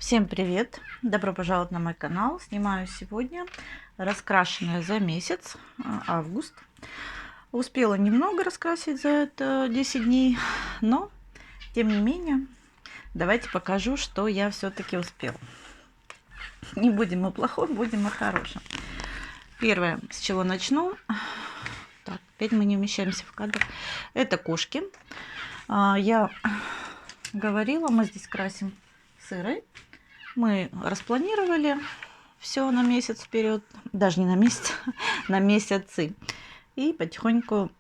Всем привет! Добро пожаловать на мой канал. Снимаю сегодня раскрашенное за месяц, август. Успела немного раскрасить за это 10 дней, но тем не менее, давайте покажу, что я все-таки успела. Не будем о плохом, будем о хорошем. Первое, с чего начну. Так, опять мы не вмещаемся в кадр. Это кошки. Я говорила, мы здесь красим сырой. Мы распланировали все на месяц вперед, даже не на месяц, на месяцы. И потихоньку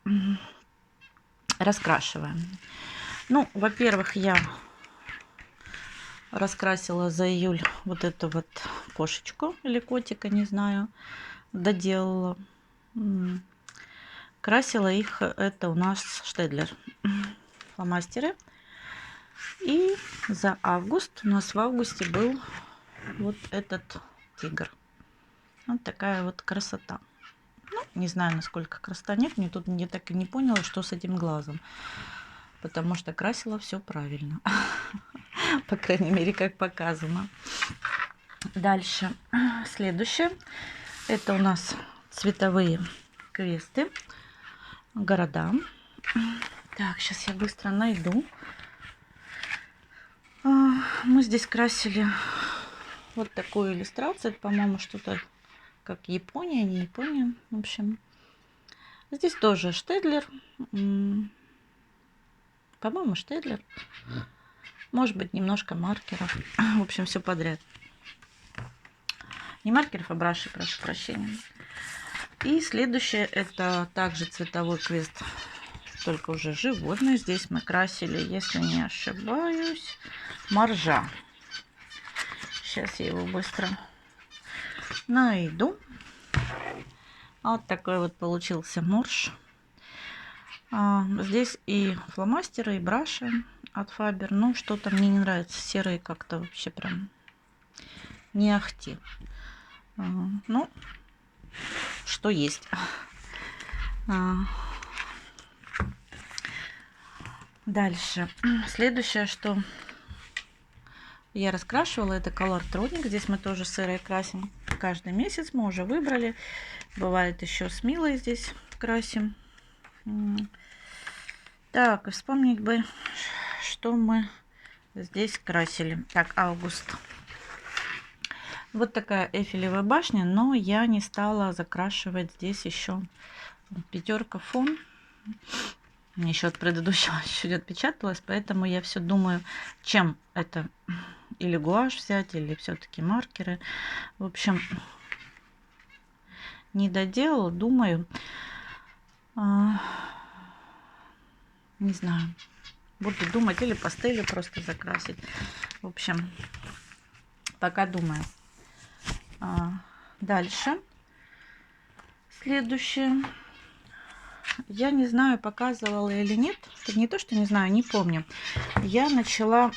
раскрашиваем. Ну, во-первых, я раскрасила за июль вот эту вот кошечку или котика, не знаю, доделала. Красила их, это у нас Штедлер фломастеры. И за август, у нас в августе был вот этот тигр. Вот такая вот красота. Ну, не знаю, насколько красота, нет, мне тут я так и не поняла, что с этим глазом. Потому что красила все правильно. По крайней мере, как показано. Дальше. Следующее. Это у нас цветовые квесты. Города. Так, сейчас я быстро найду. Мы здесь красили вот такую иллюстрацию. Это, по-моему, что-то как Япония, не Япония. В общем, здесь тоже Штедлер. По-моему, Штедлер. Может быть, немножко маркеров. В общем, все подряд. Не маркеров, а брашей, прошу прощения. И следующее, это также цветовой квест, только уже животное. Здесь мы красили, если не ошибаюсь, моржа. Сейчас я его быстро найду. Вот такой вот получился морж. Здесь и фломастеры, и браши от Faber. Ну, что-то мне не нравится. Серые как-то вообще прям не ахти. Ну, что есть. Дальше. Следующее, что я раскрашивала, это Color Tronic. Здесь мы тоже сырой красим каждый месяц. Мы уже выбрали. Бывает еще с Милой здесь красим. Так, вспомнить бы, что мы здесь красили. Так, август. Вот такая Эйфелевая башня, но я не стала закрашивать здесь еще пятерка фон. Мне еще от предыдущего чуть отпечаталось, поэтому я все думаю, чем это, или гуашь взять, или все-таки маркеры. В общем, не доделала, думаю, не знаю, буду думать, или пастелью просто закрасить. В общем, пока думаю. Дальше. Следующее. Я не знаю, показывала или нет. Не то, что не знаю, не помню. Я начала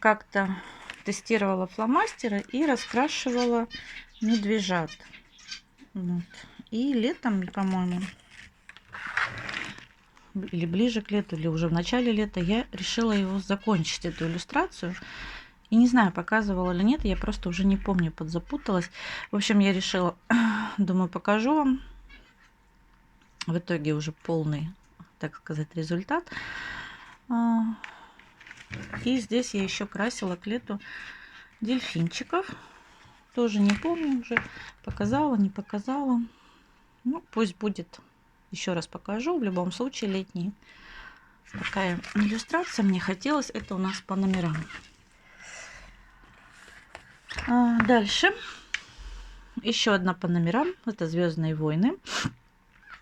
как-то тестировала фломастеры и раскрашивала медвежат. Вот. И летом, по-моему, или ближе к лету, или уже в начале лета, я решила его закончить, эту иллюстрацию. И не знаю, показывала или нет, я просто уже не помню, подзапуталась. В общем, я решила, думаю, покажу вам. В итоге уже полный, так сказать, результат. И здесь я еще красила к лету дельфинчиков. Тоже не помню уже, показала, не показала. Ну, пусть будет. Еще раз покажу. В любом случае, летний. Такая иллюстрация мне хотелось. Это у нас по номерам. Дальше. Еще одна по номерам. Это «Звездные войны».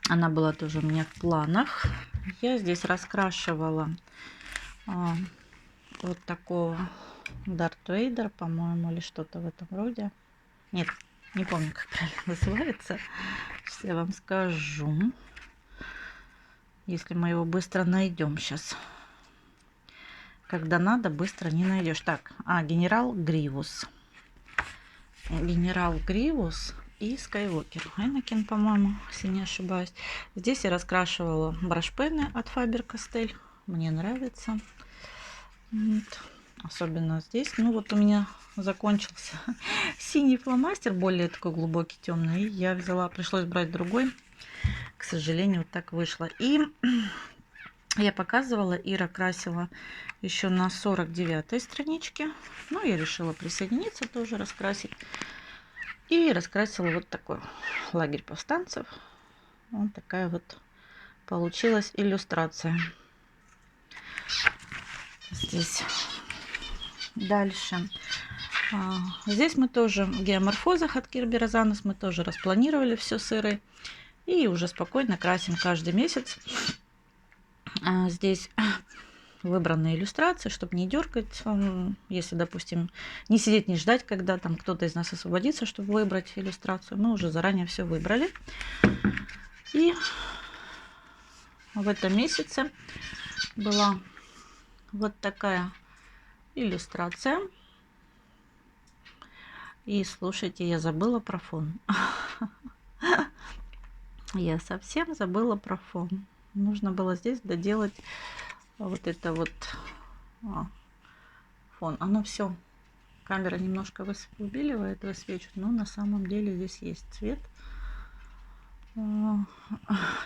Она была тоже у меня в планах. Я здесь раскрашивала вот такого Дарт Вейдера, по-моему, или что-то в этом роде. Нет, не помню, как правильно называется. Сейчас я вам скажу. Если мы его быстро найдем сейчас. Когда надо, быстро не найдешь. Так, генерал Гривус. Генерал Гривус и Скайуокер. Энакин, по-моему, если не ошибаюсь. Здесь я раскрашивала брашпены от Faber-Castell. Мне нравится. Вот. Особенно здесь. Ну вот у меня закончился синий фломастер, более такой глубокий, темный. И я взяла, пришлось брать другой. К сожалению, вот так вышло. И я показывала, Ира красила еще на 49 страничке. Ну, я решила присоединиться тоже, раскрасить. И раскрасила вот такой лагерь повстанцев. Вот такая вот получилась иллюстрация. Здесь дальше. Здесь мы тоже в геоморфозах от Кирби Розанос мы тоже распланировали все сыры. И уже спокойно красим каждый месяц. Здесь выбранные иллюстрации, чтобы не дергать. Если, допустим, не сидеть, не ждать, когда там кто-то из нас освободится, чтобы выбрать иллюстрацию. Мы уже заранее все выбрали. И в этом месяце была вот такая иллюстрация. И слушайте, я забыла про фон. Я совсем забыла про фон. Нужно было здесь доделать вот это вот фон. Оно все. Камера немножко убеливает, высвечивает, но на самом деле здесь есть цвет.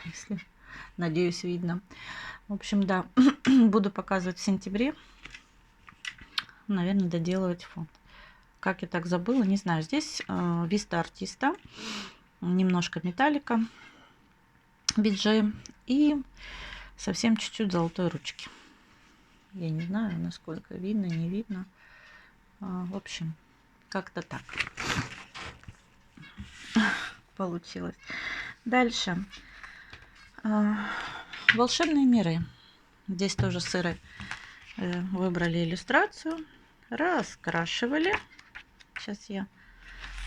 Если, надеюсь, видно. В общем, да, буду показывать в сентябре. Наверное, доделывать фон. Как я так забыла, не знаю. Здесь Vista Artista, немножко металлика, биджей и совсем чуть-чуть золотой ручки. Я не знаю, насколько видно, не видно. В общем, как-то так получилось. Дальше. Волшебные миры. Здесь тоже сыры. Выбрали иллюстрацию, раскрашивали. Сейчас я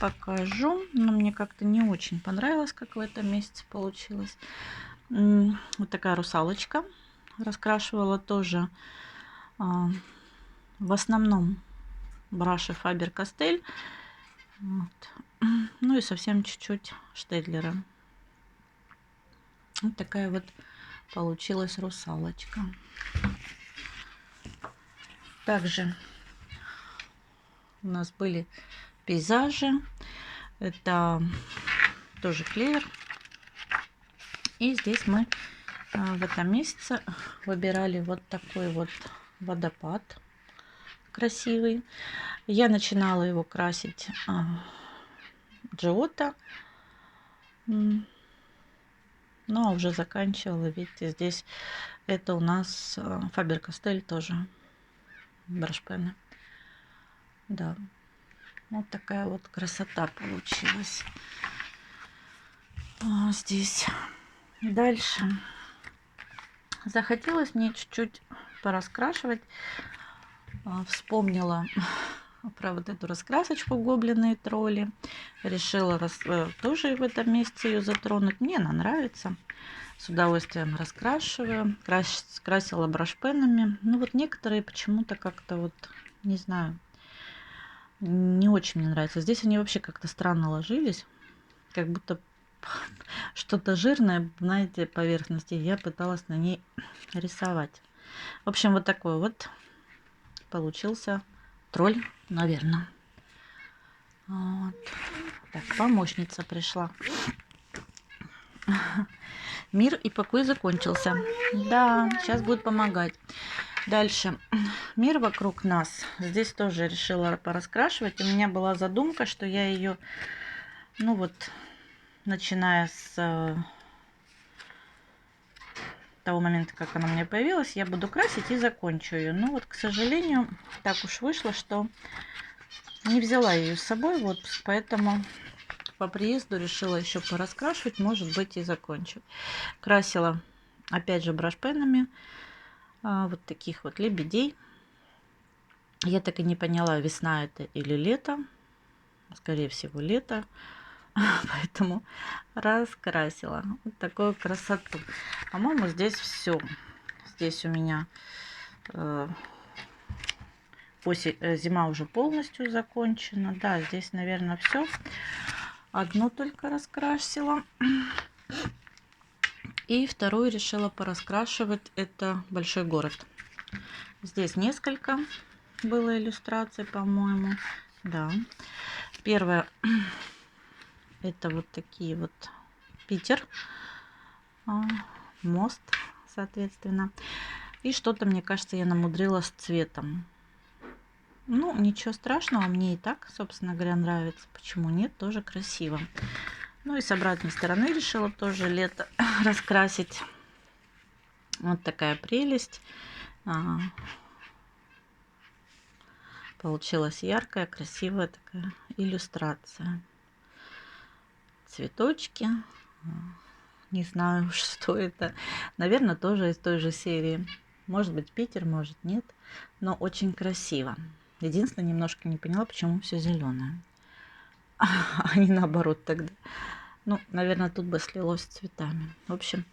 покажу. Но мне как-то не очень понравилось, как в этом месяце получилось. Вот такая русалочка. Раскрашивала тоже в основном браши Faber-Castell. Вот. Ну и совсем чуть-чуть Штедлера. Вот такая вот получилась русалочка. Также у нас были пейзажи. Это тоже клевер. И здесь мы в этом месяце выбирали вот такой вот водопад красивый. Я начинала его красить Giotto, ну а уже заканчивала. Видите, здесь это у нас Faber-Castell тоже брашпены. Да, вот такая вот красота получилась здесь. Дальше захотелось мне чуть-чуть пораскрашивать. Вспомнила про вот эту раскрасочку гоблины и тролли. Решила тоже в этом месте ее затронуть. Мне она нравится. С удовольствием раскрашиваю. Красила брашпенами. Ну вот некоторые почему-то как-то вот, не знаю, не очень мне нравится. Здесь они вообще как-то странно ложились. Как будто что-то жирное, знаете, поверхности. Я пыталась на ней рисовать. В общем, вот такой вот получился тролль, наверное. Вот. Так, помощница пришла. Мир и покой закончился. Да, сейчас будет помогать. Дальше. Мир вокруг нас. Здесь тоже решила пораскрашивать. У меня была задумка, что я ее, ну вот, начиная с того момента, как она у меня появилась, я буду красить и закончу ее. Но вот, к сожалению, так уж вышло, что не взяла ее с собой. Вот поэтому по приезду решила еще пораскрашивать, может быть, и закончу. Красила, опять же, брашпенами вот таких вот лебедей. Я так и не поняла, весна это или лето. Скорее всего, лето. Поэтому раскрасила вот такую красоту. По-моему, здесь все. Здесь у меня зима уже полностью закончена. Да, здесь, наверное, все. Одну только раскрасила. И вторую решила пораскрашивать. Это большой город. Здесь несколько было иллюстраций, по-моему. Да. Первое это вот такие вот Питер, мост, соответственно. И что-то, мне кажется, я намудрила с цветом. Ну, ничего страшного, мне и так, собственно говоря, нравится. Почему нет? Тоже красиво. Ну и с обратной стороны решила тоже лето раскрасить. Вот такая прелесть. Получилась яркая, красивая такая иллюстрация. Цветочки. Не знаю, что это. Наверное, тоже из той же серии. Может быть, Питер, может, нет. Но очень красиво. Единственное, немножко не поняла, почему все зеленое. А не наоборот тогда. Ну, наверное, тут бы слилось с цветами. В общем,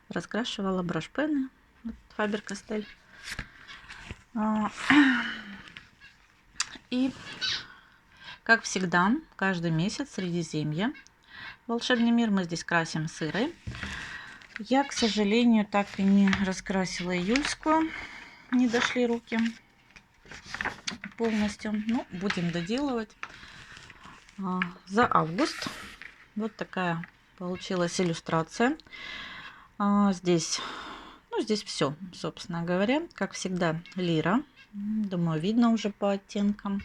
раскрашивала брашпены. Фабер-Кастель. И, как всегда, каждый месяц Средиземье. Волшебный мир мы здесь красим сырой. Я, к сожалению, так и не раскрасила июльскую. Не дошли руки полностью. Ну, будем доделывать. За август вот такая получилась иллюстрация. Здесь, ну, здесь все, собственно говоря. Как всегда, лира. Думаю, видно уже по оттенкам.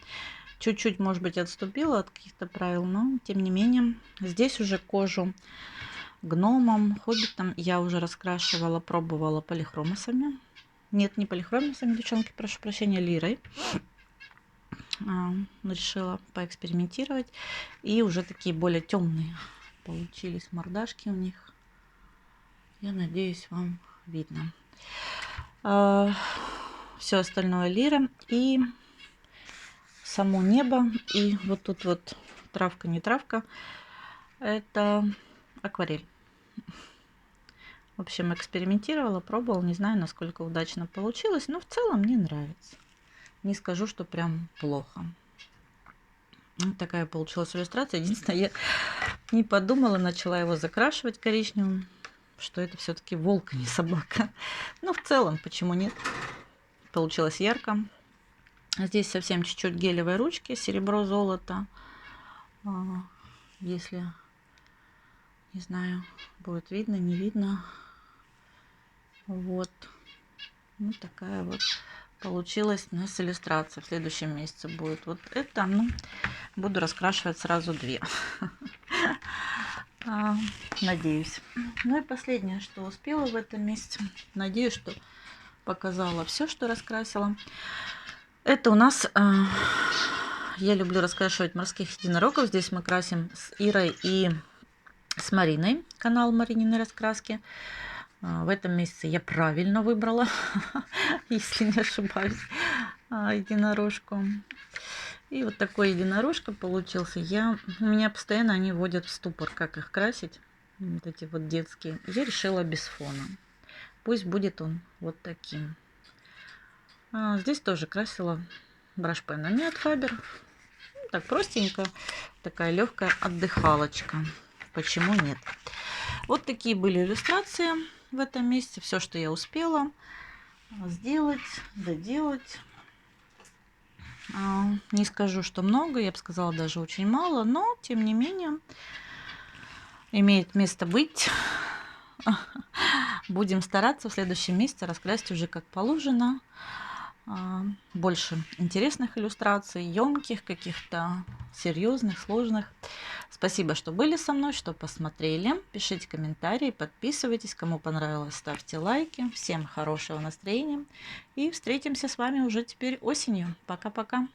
Чуть-чуть, может быть, отступила от каких-то правил, но тем не менее. Здесь уже кожу гномом, хоббитом я уже раскрашивала, пробовала полихромосами. Нет, не полихромосами, девчонки, прошу прощения, лирой. Решила поэкспериментировать. И уже такие более темные получились мордашки у них. Я надеюсь, вам видно. Все остальное лира. И само небо. И вот тут вот травка, не травка. Это акварель. В общем, экспериментировала, пробовала. Не знаю, насколько удачно получилось. Но в целом мне нравится. Не скажу, что прям плохо. Вот такая получилась иллюстрация. Единственное, я не подумала, начала его закрашивать коричневым, что это все-таки волк, а не собака. Но в целом, почему нет? Получилось ярко. Здесь совсем чуть-чуть гелевой ручки, серебро-золото. Если, не знаю, будет видно, не видно. Вот. Вот такая вот получилась у нас иллюстрация. В следующем месяце будет вот это. Ну, буду раскрашивать сразу две. Надеюсь. Ну и последнее, что успела в этом месяце. Надеюсь, что показала все, что раскрасила. Это у нас... Я люблю раскрашивать морских единорогов. Здесь мы красим с Ирой и с Мариной. Канал Маринины раскраски. В этом месяце я правильно выбрала, если не ошибаюсь, единорожку. И вот такой единорожка получился. Меня постоянно они вводят в ступор, как их красить. Вот эти вот детские. Я решила без фона. Пусть будет он вот таким. Здесь тоже красила брашпенами от Фабер. Так простенько. Такая легкая отдыхалочка. Почему нет? Вот такие были иллюстрации в этом месяце. Все, что я успела сделать, доделать. Не скажу, что много, я бы сказала, даже очень мало, но, тем не менее, имеет место быть. Будем стараться в следующем месяце раскрасить уже как положено. Больше интересных иллюстраций, емких, каких-то серьезных, сложных. Спасибо, что были со мной, что посмотрели. Пишите комментарии, подписывайтесь. Кому понравилось, ставьте лайки. Всем хорошего настроения. И встретимся с вами уже теперь осенью. Пока-пока.